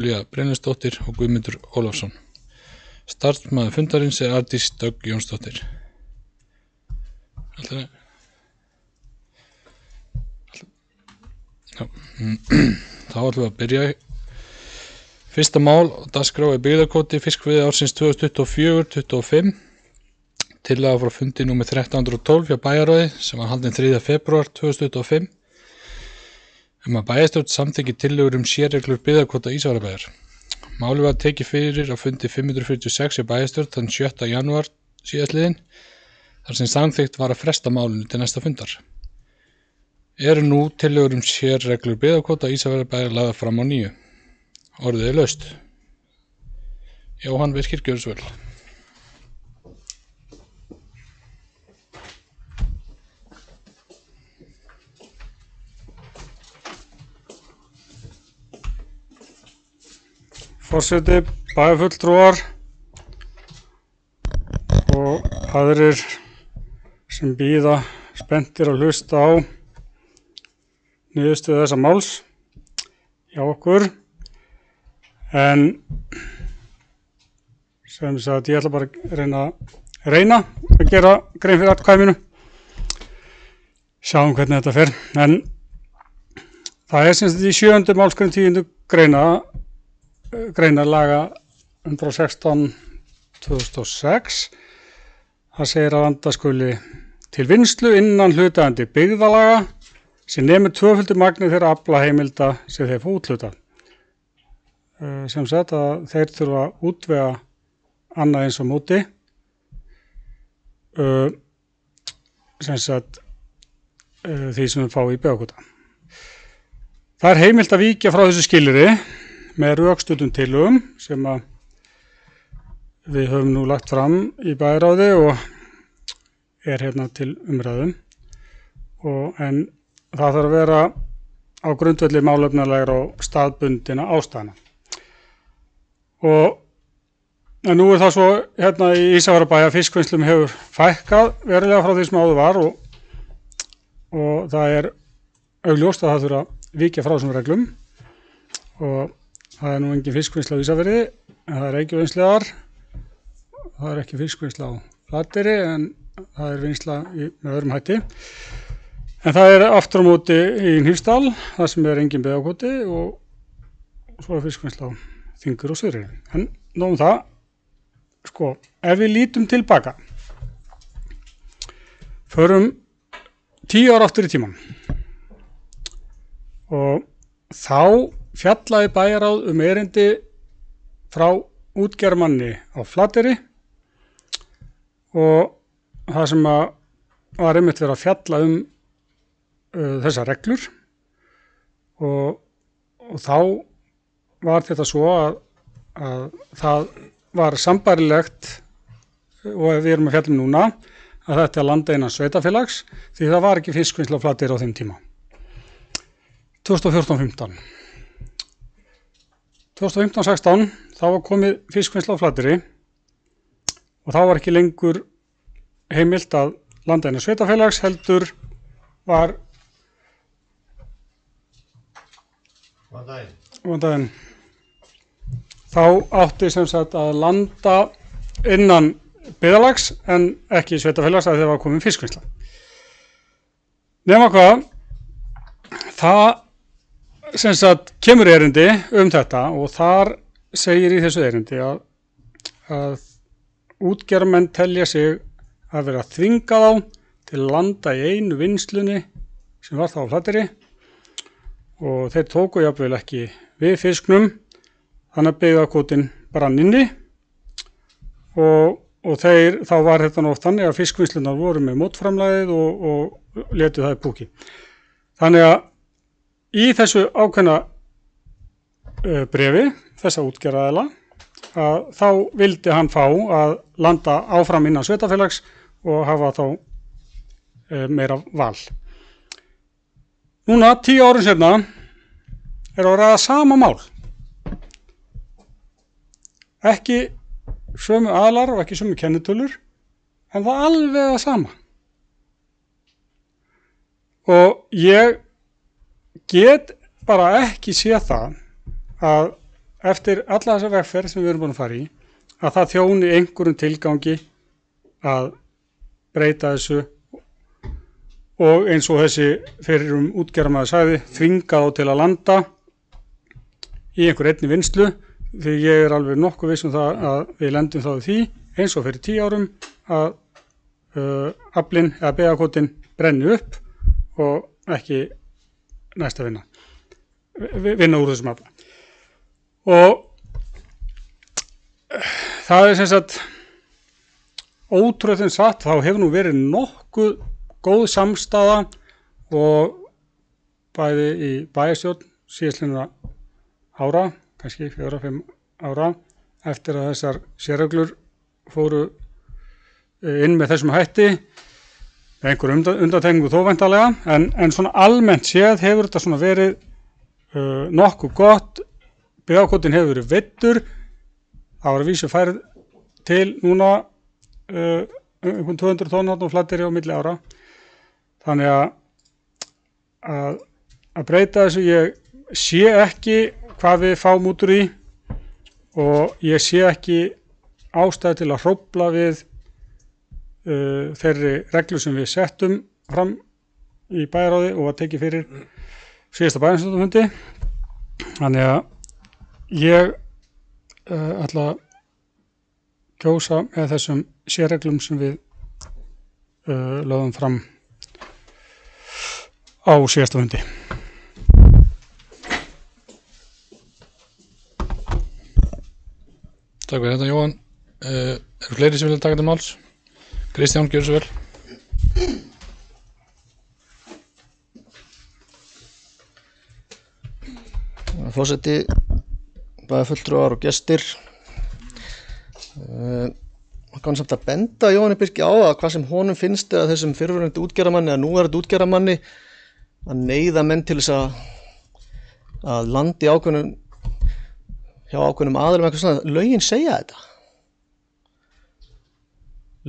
Júlía Brynjarsdóttir og Guðmundur Ólafsson. Starfsmaður fundarins Arndís Dögg Jónsdóttir. Þá ætlum við að byrja. Fyrsta mál á dagskrá byggðakvóti fiskveiði ársins 2024-25. Tillaga frá fundi númer 1312 hjá bæjarráði sem var haldinn 3. febrúar 2025. Að bæjarstjórn samþykki tillögur sérreglur byggðakvóta Ísafjarðarbæjar. Málið var tekið fyrir á fundi 546 hjá bæjarstjórn þann 7. janúar síðastliðinn, þar sem samþykkt var að fresta málinu til næsta fundar. Eru nú tillögur sérreglur byggðakvóta Ísafjarðarbæjar lagðar fram á nýju. Orðið laust. Jóhann Virkir, gjörðu svo vel. Forseti, bæjarfulltrúar og aðrir sem bíða spenntir að hlusta á niðurstöðu þessa máls hjá okkur. En sem sagt ég ætla bara að reyna að gera grein fyrir atkvæðinu. Sjáum hvernig þetta fer. En það sem sagt í 7. málsgrein 10. greina laga 116/2006. Það segir að vanda skuli til vinnslu innan hlutaðeigandi byggðarlaga sem nemur tvöföldu magni þeirra aflaheimilda sem þeir fá úthlutað. Sem sagt að þeir þurfa að útvega annað eins og móti. Sem sagt því sem við fá í byggðakvóta. Það er heimilt að víkja frá þessu skilyrði með rökstuddum tillögum sem að við höfum nú lagt fram í bæjarráði og er hérna til umræðum. En það þarf að vera á grundvelli málefnalegra og staðbundinna ástæðna. En nú er það svo hérna í Ísafjarðarbæ að fiskvinnslum hefur fækkað verulega frá því sem áður var og það er augljóst að það þurfa að víkja frá þessum reglum og það er nú engin fiskvinnsla á Ísafirði, en það er Reykjavínslegar, það er ekki fiskvinnsla á Flateyri, en það er vinnsla með öðrum hætti. En það er aftur á móti í Hnífsdal, það sem er engin byggðakvóti og svo er fiskvinnsla á Þingur og Suðureyri. En nóg það, sko, ef við lítum tilbaka, förum 10 ára aftur í tímann og þá fjallaði bæjarráð erindi frá útgerðarmanni á Flateyri og það sem var einmitt verið að fjalla þessar reglur og þá var þetta svo að það var sambærilegt og við erum að fjalla núna að þetta er landa innan sveitarfélags því það var ekki fiskvinnsla á Flateyri á þeim tíma. 2014-15 2015-16 þá var komið fiskvinnsla á Flateyri og þá var ekki lengur heimilt að landa innan sveitarfélags heldur var þá átti sem sagt að landa innan byggðarlags en ekki sveitarfélags að það var komið fiskvinnsla. Nema hvað, það sem sagt kemur erindi þetta og þar segir í þessu erindi að útgerðarmenn telja sig að vera að þvinga þá til að landa í einu vinnslunni sem var þá á Flateyri og þeir tóku jafnvel ekki við fisknum þannig að byggðakvótinn brann inni og þá var þetta nú oft þannig að fiskvinnslunar voru með mótframlagið og létu það í púki. Þannig að í þessu ákveðna bréfi þessa útgerðaraðila að þá vildi hann fá að landa áfram innan sveitarfélags og hafa þá meira val. Núna 10 árum seinna er að ræða sama mál. Ekki sömu aðlar og ekki sömu kennitölur en það alveg það sama. Og ég get bara ekki séð það að eftir alla þessa vegferð sem við erum búin að fara í að það þjóni einhverjum tilgangi að breyta þessu og eins og þessi fyrir útgerðarmaður sagði, þvinga þá til að landa í einhver einni vinnslu, því ég er alveg nokkuð viss um það að við lendum þá í því eins og fyrir 10 árum að aflinn eða byggðakvótinn brenni upp og ekki næsta vinna úr þessum afla. Og það er sem sagt ótrúlega satt, þá hefur nú verið nokkuð góð samstaða og bæði í bæjarstjórn síðastliðna ára, kannski 4-5 ára, eftir að þessar sérreglur fóru inn með þessum hætti, með einhver undantekningu þó væntanlega, en svona almennt séð hefur þetta svona verið nokkuð gott. Byggðakvótinn hefur verið veiddur, það var að vísu færð til núna einhvern 200 tonn á Flateyri á milli ára. Þannig að breyta þessu, ég sé ekki hvað við fáum út úr í og ég sé ekki ástæðu til að hrófla við þeirri reglu sem við settum fram í bæjarráði og var tekið fyrir síðasta bæjarstjórnarfundi. Þannig að ég ætla að kjósa með þessum sérreglum sem við lögðum fram á síðasta fundi. Takk fyrir þetta, Jóhann. Eru fleiri sem vilja taka til máls? Kristján, gjörðu svo vel. Forseti, bæjarfulltrúar og gestir. Það kann samt að benda Jóhanni Birki á að hvað sem honum finnst eða þessum fyrrverandi útgerðarmanni eða núverandi útgerðarmanni að neyða menn til þess að landi hjá ákveðnum aðilum eitthvað svona. Lögin segja þetta.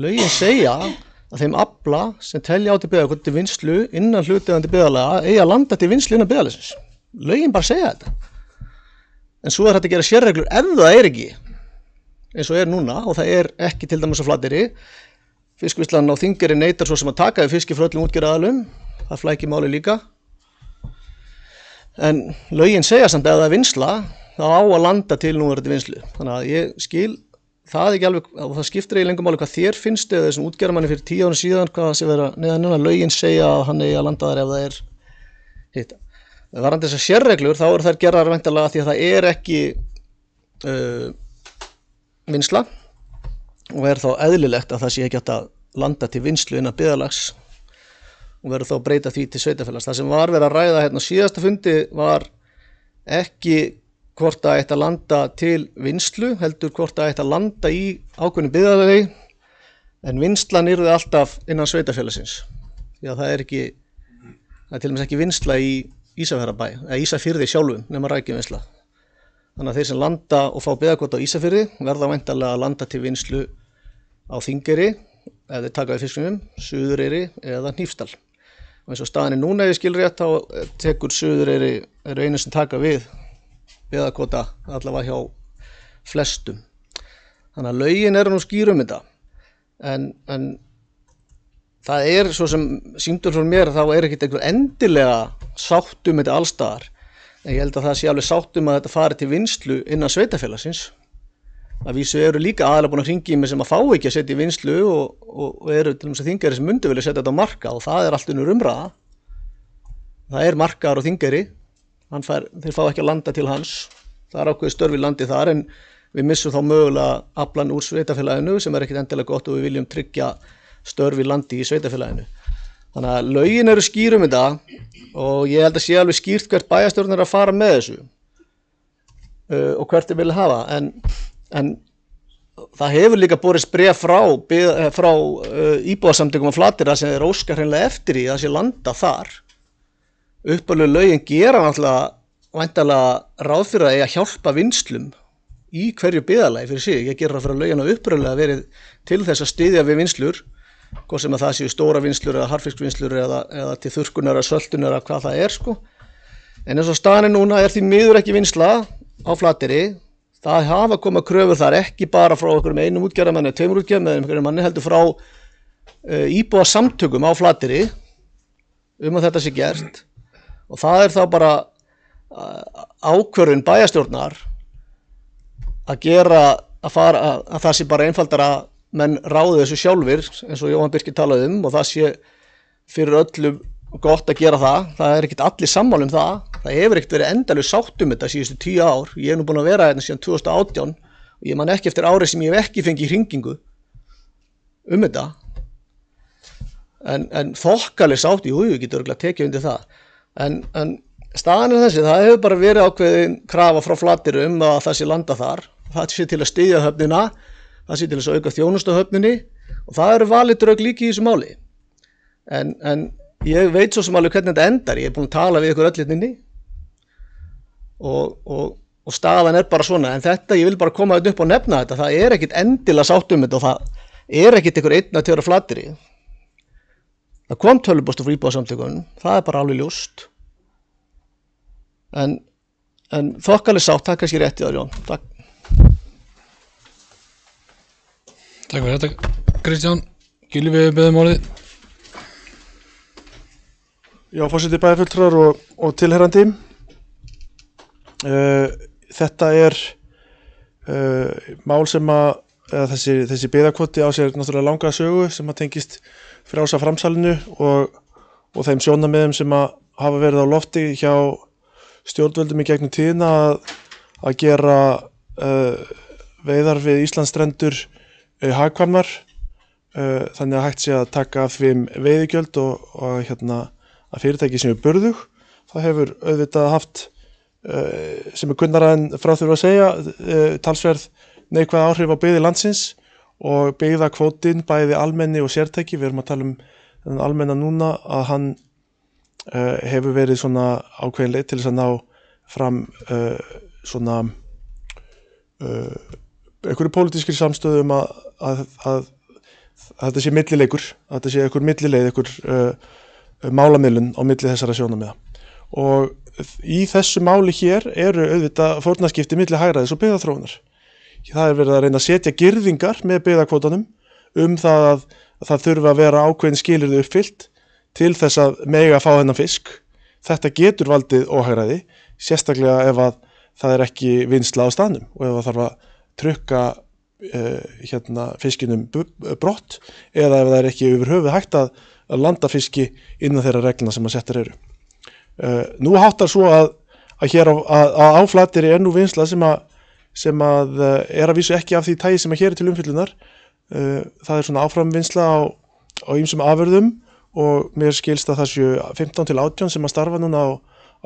Lögin segja að þeim afla sem telja á til byggðakvóta til vinnslu innan hlutaðeigandi byggðarlaga eigi að landa til vinnslu innan byggðarlagsins. Lögin bara segja þetta. En svo er hægt að gera sérreglur ef það er ekki eins og er núna og það er ekki til dæmis á Flateyri. Fiskvinnslan á Þingeyri neitar svo sem að taka við fiski frá öllum útgerðaraðilum. Það flækir máli líka. En lögin segja samt að ef það er vinnsla þá á að landa til núverandi vinnslu. Þannig að ég skil það ekki alveg og það skiptir eiginlega engu máli hvað þér finnst eða þessum útgerðarmanni fyrir 10 árum síðan hvað það sé vera neðan lögin segja að hann eigi að landa þar ef það er hitt. Varðandi þessar sérreglur þá eru þær gerðar væntanlega því að það er ekki vinnsla og er þá eðlilegt að það sé ekki hægt að landa til vinnslu innan byggðarlags og verður þá að breyta því til sveitarfélags. Það sem var verið að ræða hérna á síðasta fundi var ekki hvort það ætti að landa til vinnslu, heldur hvort það ætti að landa í ákveðnu byggðarlagi en vinnslan yrði alltaf innan sveitarfélagsins því að það er til dæmis ekki vinnsla í Ísafjarðarbæ eða Ísafirði sjálfum nema rækjuvinnsla. Þannig að þeir sem landa og fá byggðakvóta á Ísafirði verða væntanlega að landa til vinnslu á Þingeyri ef þeir taka við fiskinum, Suðureyri eða Hnífsdal. Og eins og staðan er núna ef ég skil rétt þá tekur Suðureyri eru einu sem taka við byggðakvóta allavega hjá flestum. Þannig að lögin eru nú skýr þetta en það er svo sem sýndur frá mér þá er ekkert einhver endilega sátt þetta allstaðar. En ég held að það sé alveg sátt að þetta fari til vinnslu innan sveitarfélagsins. Að vísu eru líka aðalega búin að hringja í mig sem að fá ekki að setja í vinnslu og eru til dæmis að Þingeyri sem myndu vilja setja þetta á markað og það er allt önnur umræða. Það er markaður á Þingeyri, þeir fá ekki að landa til hans. Það er ákveðið störf í landi þar en við missum þá mögulega aflann úr sveitarfélaginu sem er ekkert endilega gott og við viljum tryggja störf í landi í sveitarfélaginu. Þannig að lögin eru skýr þetta og ég held að sé alveg skýrt hvert bæjarstjórn er að fara með þessu og hvert þeir vilja hafa. En það hefur líka borist bréf frá íbúasamtökum á Flateyri sem þeir óska hreinlega eftir í að það sé landa þar. Upphaflegu lögin gera náttúrulega væntanlega ráð fyrir að eiga að hjálpa vinnslum í hverju byggðarlagi fyrir sig. Ég gera ráð fyrir að lögin hafa upphaflega verið til þess að styðja við vinnslur, hvort sem að það séu stóra vinnslur eða harðfiskvinnslur eða til þurrkunar eða söltunar eða hvað það er sko. En eins og staðan er núna er því miður ekki vinnsla á Flateyri það hafa komið kröfur þar ekki bara frá okkur með einum útgerðarmanni, tveimur útgerðarmanni, einhverjum manni heldur frá íbúa samtökum á Flateyri að þetta sé gert og það þá bara ákvörðun bæjarstjórnar að það sé bara einfaldara menn ráði þessu sjálfir eins og Jóhann Birkir talaði og það sé fyrir öllum gott að gera það ekkert allir sammála það hefur ekkert verið endalaus sátt þetta síðustu 10 ár, ég nú búin að vera hérna síðan 2018 og ég man ekki eftir ári sem ég hef ekki fengið hringingu þetta en þokkaleg sátt, jú, ég get örugglega tekið undir það en staðan þessi, það hefur bara verið ákveðin krafa frá Flateyri að það sé landa þar, það sé til að styðja höfnina, það sé til að auka þjónustu á höfninni og það eru valið rök líki í þessu máli en ég veit svo sem alveg hvernig þetta endar, ég búin að tala við ykkur öll hérna inni og staðan bara svona, en þetta, ég vil bara koma þetta upp og nefna þetta, það ekkert endilega sátt þetta og það ekkert einhver einn að tjóra Flateyri, það kom tölvupóstur frá íbúasamtökunum, það bara alveg ljóst, en þokkaleg sátt, það kannski rétt í það, Jón, takk. Takk fyrir þetta, Kristján, Gylfi beðum orðið. Já, forseti bæjarfulltrúar og tilheyrandi. Þetta mál sem þessi byggðakvóti á sér náttúrulega langa sögu sem tengist frjálsa framsalinu og þeim sjónarmiðum sem hafa verið á lofti hjá stjórnvöldum í gegnum tíðina að gera veiðar við Íslandsstrendur hagkvæmar þannig að hægt sé að taka af þeim veiðigjöld og að fyrirtæki sem burðug, það hefur auðvitað haft sem kunnara en frá þurfa að segja talsverð neikvæð áhrif á byggðir landsins og byggðakvótinn bæði almenni og sértæki, við erum að tala um almenna núna að hann hefur verið svona ákveðin leið til þess að ná fram svona einhverju pólitískri samstöðu að þetta sé millileikur, að þetta sé einhver millileið, einhver málamiðlun á milli þessara sjónarmiða og í þessu máli hér eru auðvitað fórnarskipti milli hagræðis og byggðaþróunar. Það verið að reyna að setja girðingar með byggðakvótanum það að það þurfi að vera ákveðin skilyrði uppfyllt til þess að mega fá þennan fisk. Þetta getur valdið óhagræði, sérstaklega ef að það ekki vinnsla á staðnum og ef það þarf að trukka fiskinum brott eða ef það ekki yfir höfuð hægt að landa fiski innan þeirra reglna sem að settar eru. Nú háttar svo að hér á Flateyri nú vinnsla sem að að vísu ekki af því tagi sem að hér til umfyllunar. Það svona áframvinnsla á ýmsum afurðum og mér skilst að það séu 15 til 18 sem að starfa núna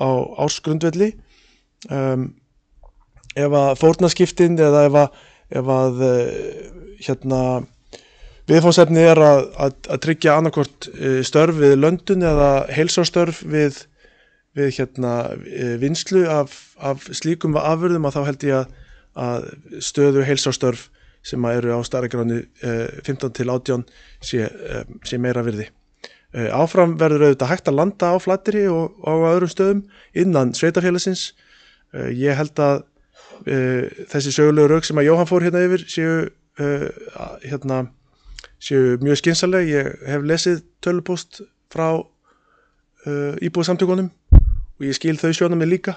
á ársgrundvelli. Ef að fórnarskiptin eða ef að viðfangsefni að tryggja annarkvort störf við löndun eða heilsástörf við vinnslu af slíkum afurðum að þá held ég að stöðu heilsástörf sem eru á stærðargráðu 15 til 18 sé meira virði. Áfram verður auðvitað hægt að landa á Flateyri og á öðrum stöðum innan sveitarfélagsins. Ég held að þessi sögulegu rök sem að Jóhann fór hérna yfir séu mjög skynsamleg. Ég hef lesið tölvupóst frá íbúasamtökunum og ég skil þau sjónarmið líka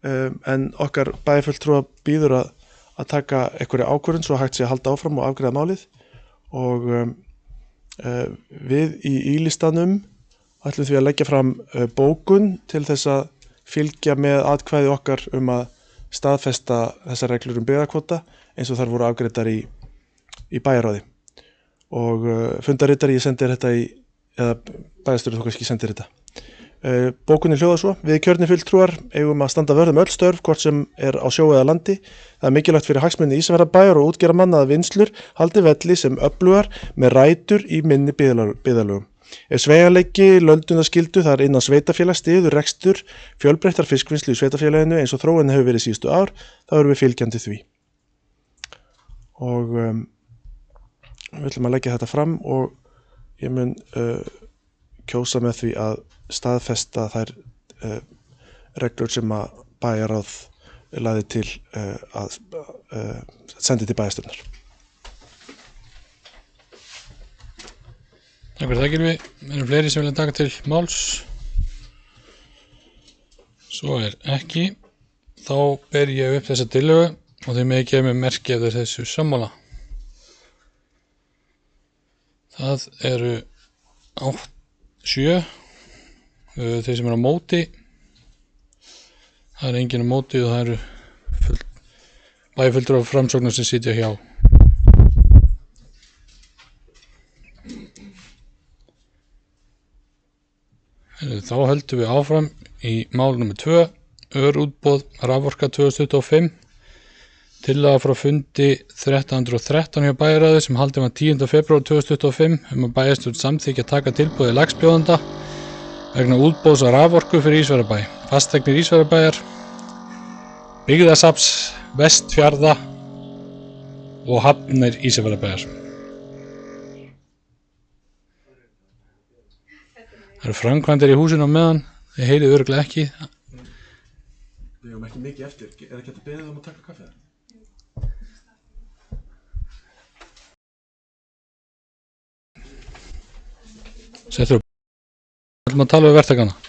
en okkar bæjarfulltrúa býður að taka einhverja ákvörðun svo hægt sé að halda áfram og afgreiða málið og við í ílistanum ætlum því að leggja fram bókun til þess að fylgja með atkvæði okkar að staðfesta þessar reglur byggðakvóta eins og þar voru afgreiddar í bæjarráði og fundarritari ég sendir þetta eða bæjarstjórinn þó kannski sendir þetta. Bókunin hljóðar svo: við kjörnir fulltrúar eigum að standa vörð öll störf hvort sem á sjó eða landi. Það mikilvægt fyrir hagsmuni Ísafjarðarbæjar og útgerðarmanna að vinnslur haldi velli sem öflugar með rætur í minni byggðarlögum. Ef sveigjanleiki löndunarskyldu þar innan sveitarfélags styður rekstur fjölbreyttar fiskvinnslu í sveitarfélaginu eins og þróunin hefur verið síðustu ár, þá erum við fylgjandi því. Og við ætlum að leggja þetta fram og ég mun kjósa með því að staðfesta þær reglur sem að bæjarráð lagði til að sendi til bæjarstjórnar. Takk fyrir það, Gylfi. Eru fleiri sem vilja taka til máls? Svo ekki. Þá ber ég upp þessa tillögu og þið megið gefa mér merki ef þið þessu sammála. Það eru 7. Þeir sem eru á móti. Það er enginn á móti og það eru bæjarfulltrúar og framsóknar sem sitja hjá. Þá höldum við áfram í mál nr. 2, örútboð raforka 2025, tillaga frá fundi 1313 hjá bæjarráði sem haldinn var 10. febrúar 2025 að bæjarstjórn samþykkja að taka tilboði lagsbjóðanda vegna útboðs á raforku fyrir Ísafjarðarbæ, fasteignir Ísafjarðarbæjar, byggðasafns Vestfjarða og hafnir Ísafjarðarbæjar. Það eru framkvæmdir í húsinu á meðan, þið heyrið örugglega ekki. Við höfum ekki mikið eftir, er ekki að beðið að taka kaffi? Settur upp. Við ætlum að tala við verktakana.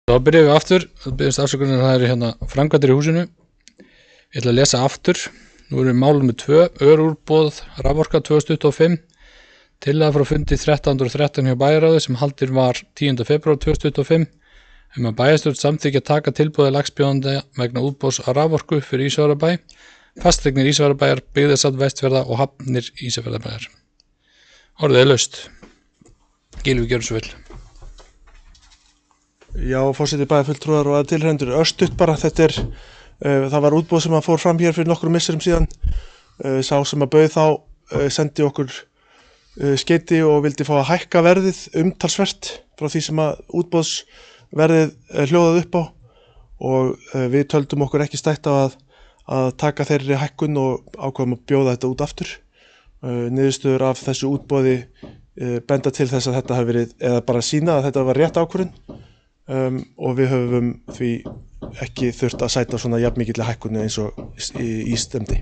Þá byrjum við aftur, það byrjast afsökunar að það eru hérna framkvæmdir í húsinu. Ég ætla að lesa aftur. Nú erum við mál nr. 2, örútboð raforka 2025, tillaga frá fundi 1313 hjá bæjarráði sem haldinn var 10. febrúar 2025 að bæjarstjórn samþykkja að taka tilboði lagsbjóðanda vegna útboðs á raforku fyrir Ísafjarðarbæ, fasteignir Ísafjarðarbæjar, byggðasafn Vestfjarða og hafnir Ísafjarðarbæjar. Orðið er laust. Gylfi, gjörðu svo vel. Já, forseti bæjarfulltrúar og tilheyrendur, örstutt bara, þetta það var útboð sem að fór fram hér fyrir nokkrum misserum síðan. Sá sem að bauð þá sendi okkur skeyti og vildi fá að hækka verðið umtalsvert frá því sem að útboðsverðið hljóðað upp á og við töldum okkur ekki stætt á að taka þeirri hækkun og ákveðum að bjóða þetta út aftur. Niðurstöður af þessu útboði benda til þess að þetta hafi verið, eða bara sýna að þetta var rétt ákvörðun. Og við höfum því ekki þurft að sæta svona jafnmikilli hækkun eins og í stemdi.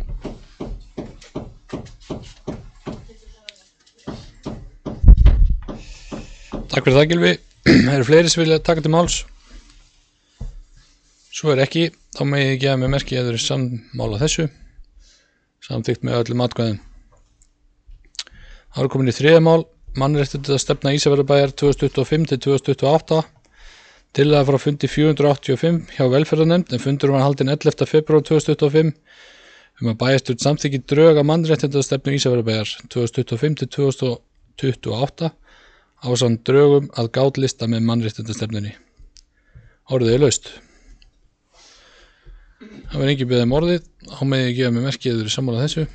Takk fyrir það, Gylfi. Eru fleiri sem vilja taka til máls? Svo ekki, þá megið ég gefa mér merki ef þeir eru sammála þessu, samþykkt með öllum atkvæðum. Það eru komin í 3. mál, mannréttindastefna Ísafjarðarbæjar 2025 til 2028. Tillaga frá fundi 485 hjá velferðarnefnd en fundur var haldinn 11. febrúar 2025 að bæjarstjórn samþykki drög að mannréttindastefnu Ísafjarðarbæjar 2025 til 2028 ásamt drögum að gátlista með mannréttindastefnunni. Orðið er laust. Það var engin beðið orðið, þá megið ég gefa mér merki ef þeir eru sammála þessu.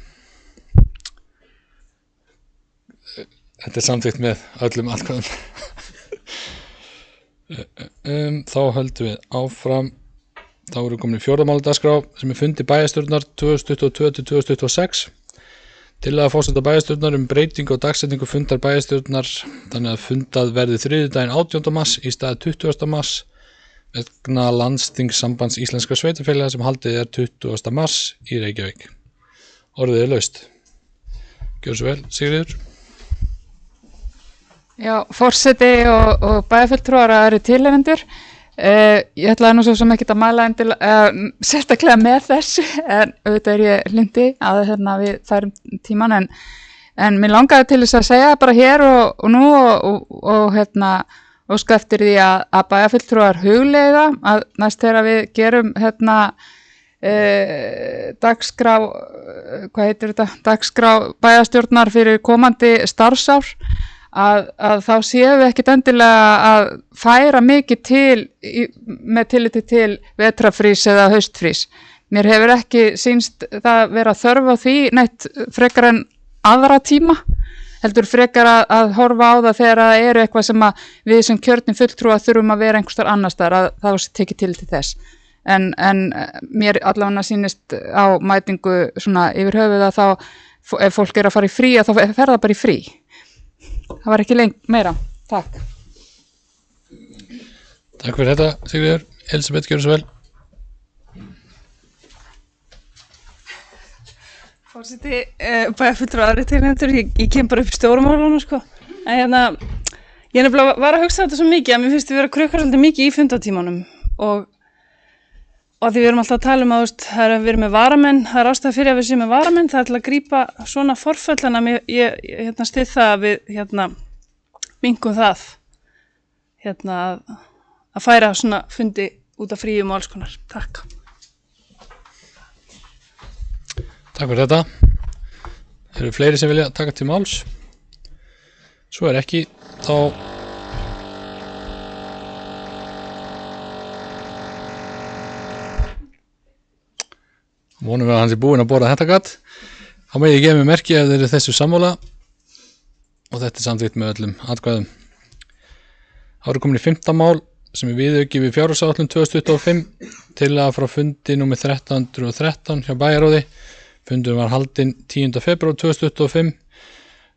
Þetta er samþykkt með öllum atkvæðum. Þá höldum við áfram. Þá erum við komin í 4. mál á dagskrá sem er fundi bæjarstjórnar 2022 til 2026. Tillaga forseta bæjarstjórnar breytingu og dagsetningu fundar bæjarstjórnar þannig að fundað verði þriðjudaginn 18. mars í stað 20. mars vegna landsþingssambands íslenska sveitarfélaga sem haldið 20. mars í Reykjavík. Orðið laust. Gjörðu svo vel, Sigríður. Já, forseti og bæjarfulltrúar að eru tilheyrendur. Ég ætlaði nú svo sem ekkert að mæla sérstaklega með þessu, en auðvitað ég hlindi að við færum tíman, en mér langaði til þess að segja bara hér og nú og óska eftir því að bæjarfulltrúar hugleiða að næst þegar við gerum dagskrá, hvað heitir þetta, dagskrá bæjarstjórnar fyrir komandi starfsár, að þá séum við ekkert endilega að færa mikið til með tilliti til vetrarfrís eða haustfrís. Mér hefur ekki sýnst það vera þörf á því neitt frekar en aðra tíma, heldur frekar að horfa á það þegar það eru eitthvað sem að við sem kjörnir fulltrúa þurfum að vera einhvers staðar annars staðar, að það sé tekið til þess. En mér allavega sýnist á mætingu svona yfir höfuð að þá, ef fólk er að fara í frí, að þá fer það bara í frí. Það var ekki meira. Takk. Takk fyrir þetta, Sigríður. Elisabeth, gjörðu svo vel. Forseti, bæjarfulltrúar aðrir tilheyrendur, ég kem bara upp í stórumálunum, sko. En ég nefnilega var að hugsa þetta svo mikið að mér finnst við vera að krukka svolítið mikið í fundatímanum og því við erum alltaf að tala að það er að við erum með varamenn, það er ástæða fyrir að við séum með varamenn, það er til að grípa svona forföll, en að ég styð það að við minkum það að færa svona fundi út af fríum og alls konar. Takk. Takk fyrir þetta. Eru fleiri sem vilja taka til máls? Svo er ekki, þá vonum við að hann sé búinn að borða þetta gat. Þá megi ég gefa mig merki ef þeir eru þessu sammála og þetta er samþykkt með öllum atkvæðum. Þá eru komin í 5. mál sem er viðauki við fjárhagsáætlun 2025, tillaga frá fundi númer 1313 hjá bæjarráði. Fundur var haldinn 10. febrúar 2025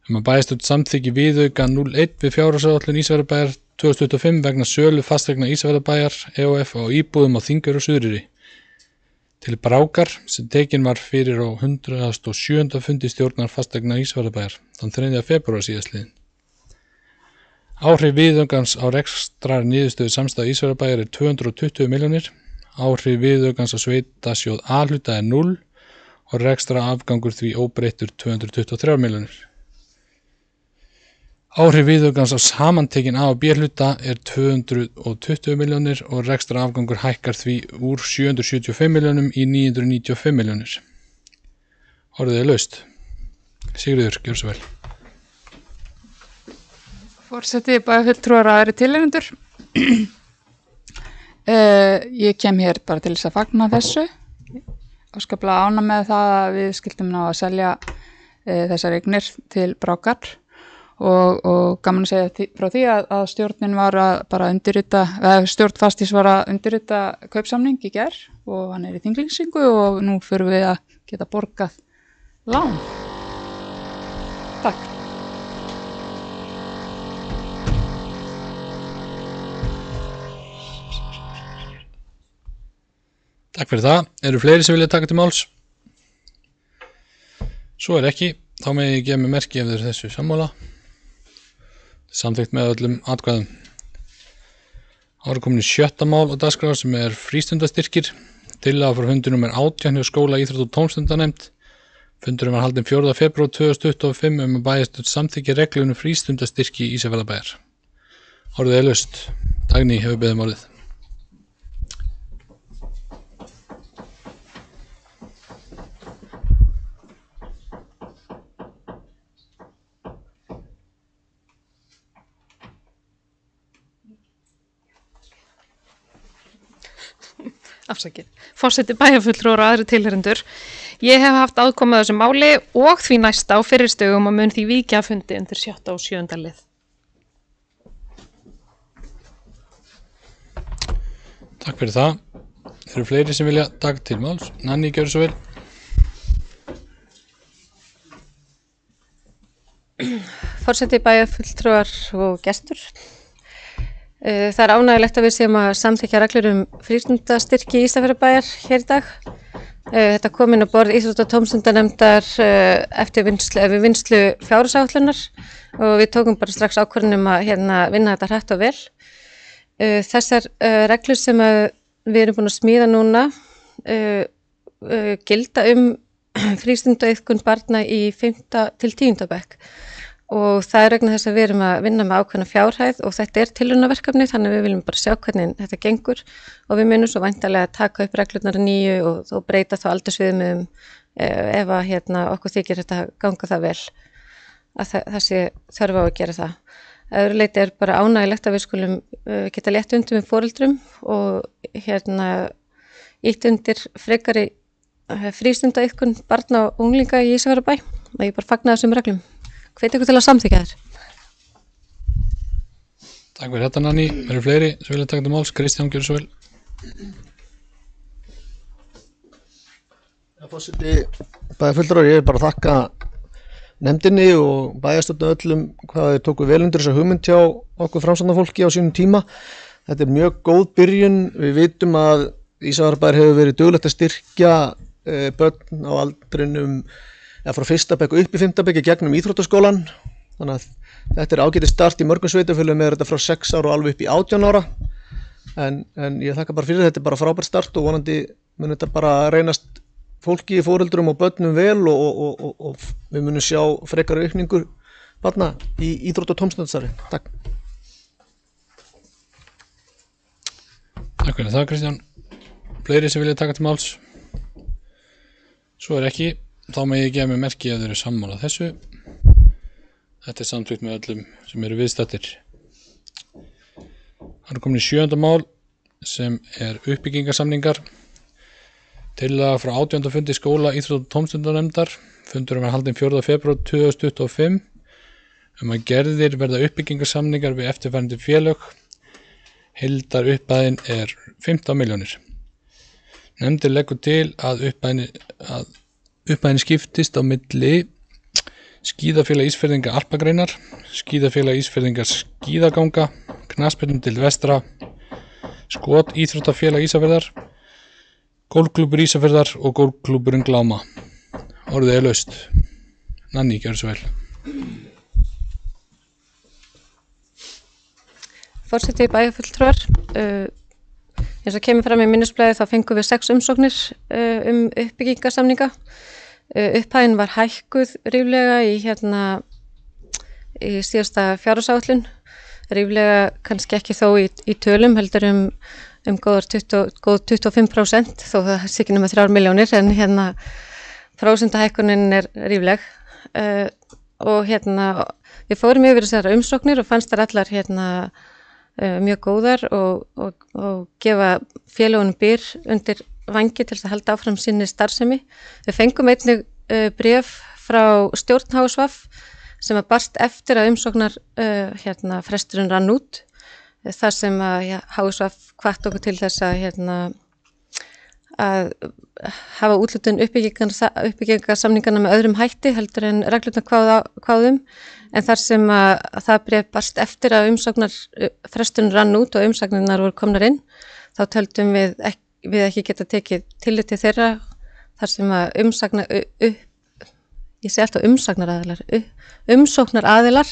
að bæjarstjórn samþykki viðauka 01 við fjárhagsáætlun Ísafjarðarbæjar 2025 vegna sölu fasteigna Ísafjarðarbæjar EOF á íbúðum á Þingeyri og Suðureyri til Brákar sem tekin var fyrir á 107. fundi stjórnar fasteigna Ísafjarðarbæjar þann 3. febrúar síðastliðinn. Áhrif viðaukans á rekstrar niðurstöðu samstæðu Ísafjarðarbæjar 220 milljónir, áhrif viðaukans á sveitasjóð A-hluta 0 og rekstra afgangur því óbreyttur 223 milljónir. Áhrif viðaukans á samantekin A og B hluta 220 milljónir og rekstra afgangur hækkar því úr 775 milljónum í 995 milljónir. Orðið er laust. Sigríður, gjörðu svo vel. Forseti, bæjarfulltrúar aðrir tilheyrendur. Ég kem hér bara til þess að fagna þessu. Óskaplega ánægð með það að við skildum ná að selja þessar eignir til Brákar og gaman að segja frá því að stjórnin var að bara undirrita, stjórn Fastís var að undirrita kaupsamning í gær og hann er í þinglýsingu og nú förum við að geta borgað lán. Takk. Takk fyrir það. Eru fleiri sem vilja taka til máls? Svo er ekki, þá megi ég gefa mig merki ef þeir eru þessu sammála. Samþykkt með öllum atkvæðum. Þá er komin í 7. mál á dagskrá sem er frístundastyrkir. Tillaga frá fundi númer 18 hjá skóla íþrótta og tómstundanefnd. Fundurinn var haldinn 4. febrúar 2025 að bæjarstjórn samþykki reglur frístundastyrki Ísafjarðarbæjar. Orðið er laust. Dagný hefur beðið orðið. Afsakið. Forseti, bæjarfulltrúar og aðrir tilheyrendur. Ég hef haft aðkomu að þessu máli og því næsta á fyrirstögum og mun því víkja að fundi undir 7. og 7. lið. Takk fyrir það. Eru fleiri sem vilja taka til máls? Nanni, gjörðu svo vel. Forseti, bæjarfulltrúar og gestur. Það er ánægilegt að við séum að samþykkja reglur frístundastyrki Ísafjarðarbæjar hér í dag. Þetta kom inn á borð íþrótta- og tómstundanefndar eftir vinslu fjárhagsáætlunar og við tókum bara strax ákvörðun að vinna þetta hratt og vel. Þessar reglur sem við erum búin að smíða núna gilda frístundaiðkun barna í 5. til 10. bekk og það er vegna þess að við erum að vinna með ákveðna fjárhæð og þetta tilraunaverkefni þannig að við viljum bara sjá hvernig þetta gengur og við munum svo væntanlega að taka upp reglurnar að nýju og breyta þá aldursviðmiðum ef að okkur þykir þetta ganga það vel að það sé þörf á að gera það. Að öðru leyti er bara ánægilegt að við skulum geta létt undir með foreldrum og ítt undir frekari frístundaiðkun barna og unglinga í Ísafjarðarbæ og ég bara fagna þessum reglum. Hvet ykkur til að samþykkja þér. Takk fyrir þetta Nanný. Verður fleiri sem vilja taka til máls? Kristján, gjörðu svo vel. Forseti bæjarfulltrúar, ég vil bara þakka nefndinni og bæjarstjórnum öllum hvað þau tóku vel undir þessa hugmynd hjá okkur framsóknarfólki á sínum tíma. Þetta er mjög góð byrjun. Við vitum að Ísafjarðarbær hefur verið duglegt að styrkja börn á aldrinum frá 1. bekk upp í 5. bekk í gegnum íþróttaskólan. Þannig að þetta er ágætis start í mörgum sveitarfélögum með þetta frá 6 ára og alveg upp í 18 ára. En ég þakka bara fyrir þetta er bara frábært start og vonandi mun þetta bara reynast fólki, foreldrum og börnum vel og við munum sjá frekari aukningu barna í íþrótt- og tómstundastarfi. Takk. Takk fyrir það Kristján. Fleiri sem vilja taka til máls? Svo er ekki, þá með ég gefa mig merki að þau eru sammála þessu. Þetta er samþykkt með öllum sem eru viðstaddir. Það er komin í 7. mál sem er uppbyggingarsamningar. Tillaga frá 18. fundi skóla íþrótta- og tómstundanefndar. Fundurinn var haldinn 4. febrúar 2025 að gerðir verða uppbyggingarsamningar við eftirfarandi félög. Heildar upphæðin er 15 milljónir. Nefndin leggur til að upphæðin skiptist á milli Skíðafélag Ísfirðinga Alpagreinar, Skíðafélag Ísfirðinga Skíðaganga, Knattspyrnudeild Vestra, Skot Íþróttafélag Ísafjarðar, Gólfklúbbur Ísafjarðar og Gólfklúbburinn Gláma. Orðið er laust. Nanný, gjörðu svo vel. Forseti bæjarfulltrúar, eins og kemur fram í minnisblaði þá fengum við 6 umsóknir uppbyggingarsamninga. Upphæðin var hækkuð ríflega í síðasta fjárhagsáætlun, ríflega kannski ekki þó í tölum, heldur góð 25% þó það sé ekki nema 3 milljónir en prósentahækkunin er rífleg og við fórum yfir þessar umsóknir og fannst þær allar mjög góðar og gefa félögunum byr undir vangi til að halda áfram sinni starfsemi. Við fengum einnig bréf frá stjórn HSVF sem barst eftir að umsóknar fresturinn rann út þar sem að HSVF hvatt okkur til þess að hafa úthlutun uppbyggingarsamningana með öðrum hætti heldur en reglurnar kváðum en þar sem að það bréf barst eftir að fresturinn rann út og umsagnirnar voru komnar inn þá töldum við ekki geta tekið tillit til þeirra þar sem að umsóknaraðilar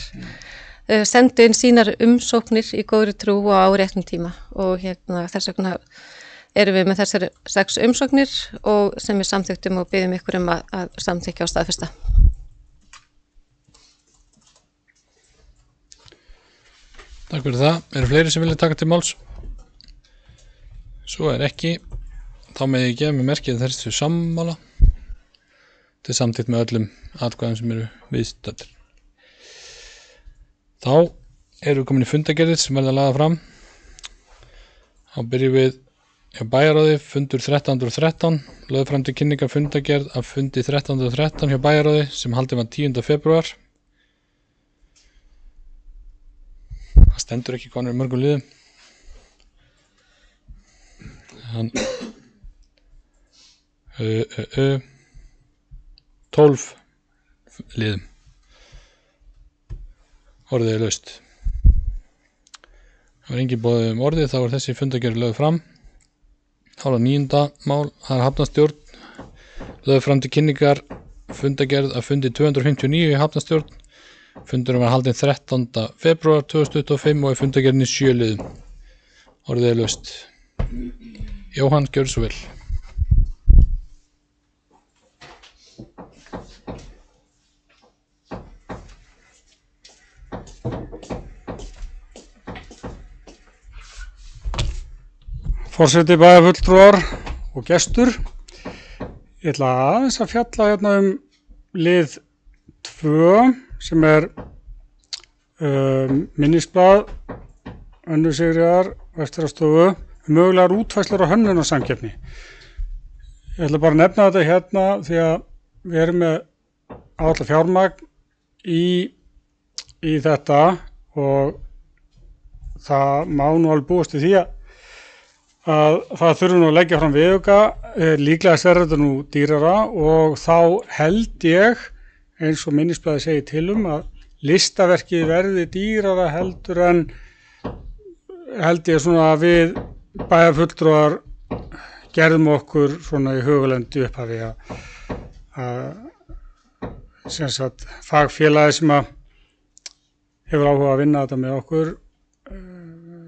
sendu inn sínar umsóknir í góðri trú og á réttum tíma og þess vegna erum við með þessar 6 umsóknir og sem við samþykktum og biðjum ykkur að samþykkja og staðfesta. Takk fyrir það. Eru fleiri sem vilja taka til máls? Svo er ekki. Þá með ég gefa mig merkið þessu sammála. Þetta er samþykkt með öllum atkvæðum sem eru viðstaddir. Þá erum við komin í fundagerðir sem verða lagðar fram. Þá byrjum við hjá bæjarráði, fundur 1313, lögð fram til kynningar fundagerð af fundi 1313 hjá bæjarráði sem haldinn var 10. febrúar. Það stendur ekki hvað hann er mörgum liðum. 12 liðum. Orðið er laust. Það var engin boðið orðið, þá er þessi fundargerð lögð fram. Þá er það 9. mál, það er hafnarstjórn. Lögð fram til kynningar fundargerð að fundi 259 í hafnarstjórn. Fundurinn var haldinn 13. febrúar 2025 og er fundargerðin í 7 liðum. Orðið er laust. Jóhann, gjörðu svo vel. Forseti, bæjarfulltrúar og gestur. Ég ætla aðeins að fjalla hérna lið 2 sem er minnisblað Önnu Sigríðar Vestfjarðastofu mögulegar útfærslur á hönnunarsamkeppni. Ég ætla bara að nefna þetta hérna því að við erum með áætlað fjármagn í þetta og það má nú alveg búast í því að það þurfum nú að leggja fram viðauka, líklega verður þetta nú dýrara og þá held ég, eins og minnisblaðið segir til að listaverkið verði dýrara heldur en held ég svona að við bæjarfulltrúar gerðum okkur svona í hugalendu upphafi að sem sagt fagfélagi sem að hefur áhuga að vinna þetta með okkur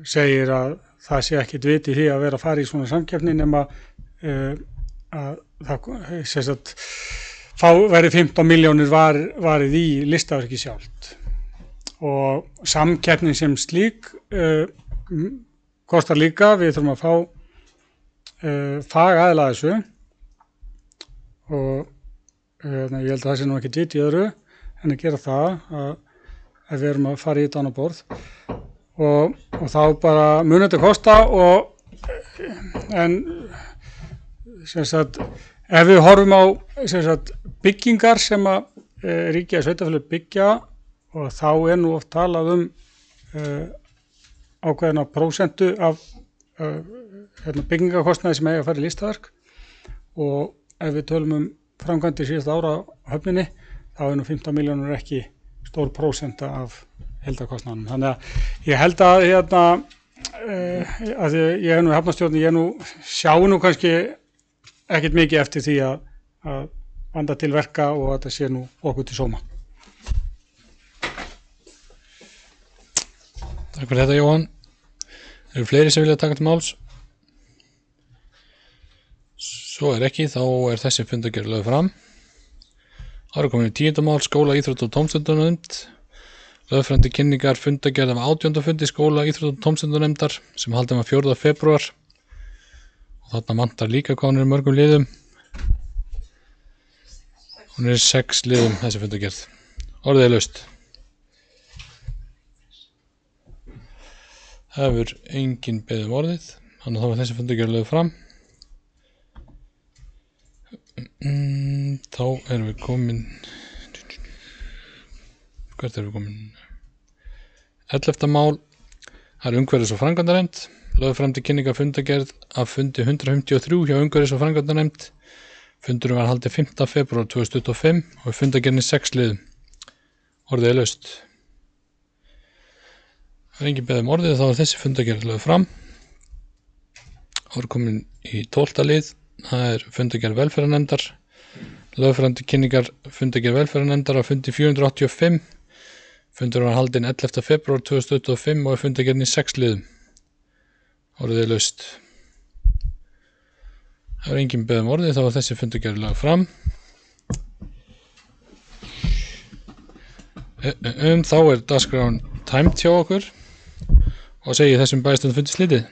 segir að það sé ekkit vit í því að vera að fara í svona samkeppni nema að það sem sagt verði 15 milljónir varið í listaverki sjálft og samkeppnin sem slík kostar líka, við þurfum að fá fagaðila að þessu og ég held að það sé nú ekkit vit í öðru en að gera það að við erum að fara í þetta annað borð og þá bara mun þetta kosta en sem sagt ef við horfum á sem sagt byggingar sem að ríki að sveitarfélög byggja og þá nú oft talað ákveðna prósentu af byggingarkostnaði sem eiga að fara í listaverk og ef við tölum framkvæmdir síðasta ára á höfninni þá nú 15 milljónur ekki stór prósenta af heildarkostnaðanum. Þannig að ég held að að ég nú í hafnarstjórn, ég sjá nú kannski ekkert mikið eftir því að vanda til verka og að þetta sé nú okkur til sóma. Takk fyrir þetta, Jóhann. Eru fleiri sem vilja taka til máls? Svo er ekki, þá er þessi fundargerð lögð fram. Það eru komin í 10. mál, skóla, íþrótta og tómstundunarnefnd. Lögð fram til kynningar fundargerð af 18. fundi skóla, íþrótta og tómstundunarnefndar sem haldinn var 4. febrúar. Og þarna vantar líka hvað hún er í mörgum liðum. Hún er í 6 liðum þessi fundargerð. Orðið er laust. Það hefur enginn beðið um orðið, þannig að þá var þessi fundargerð lögð fram. Þá erum við komin hvert erum við komin 11. mál, það er umhverfis- og framkvæmdanefnd, lögð fram til kynningar fundargerð af fundi 153 hjá umhverfis- og framkvæmdanefnd. Fundurinn var haldinn 5. febrúar 2025 og fundargerðin í 6 liðum. Orðið er laust. Það er engin beðið um orðið, þá er þessi fundargerð lögð fram. Það er komin í 12. lið, það er fundargerð velferðarnefndar, lögð fram til kynningar fundargerð velferðarnefndar á fundi 485. Fundur var haldinn 11. febrúar 2025 og er fundargerðin í 6 liðum. Orðið er laust. Það er engin beðið um orðið, þá er þessi fundargerð lögð fram. Þá er dagskráin tæmd hjá okkur og segi þessum bæjarstjórnarfundi slitið.